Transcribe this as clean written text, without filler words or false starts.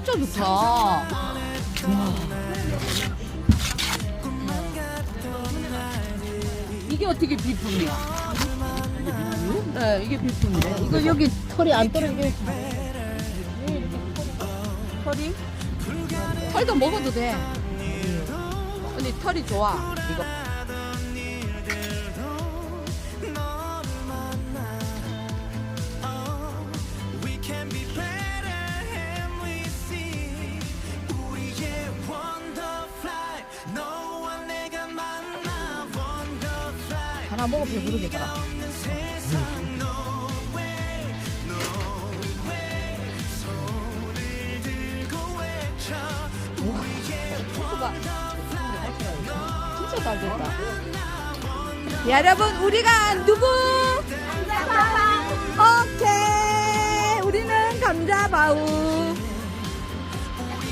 진짜 좋다. 와. 이게 어떻게 비품이야? 네, 이게 비품인데. 이거 여기 털이 안 떨어지게. 털이? 털도 먹어도 돼. 언니 털이 좋아. 이거. 하나 먹어 배부르겠다. 진짜 잘 됐다. 여러분 우리가 누구? 오케이 우리는 감자바우.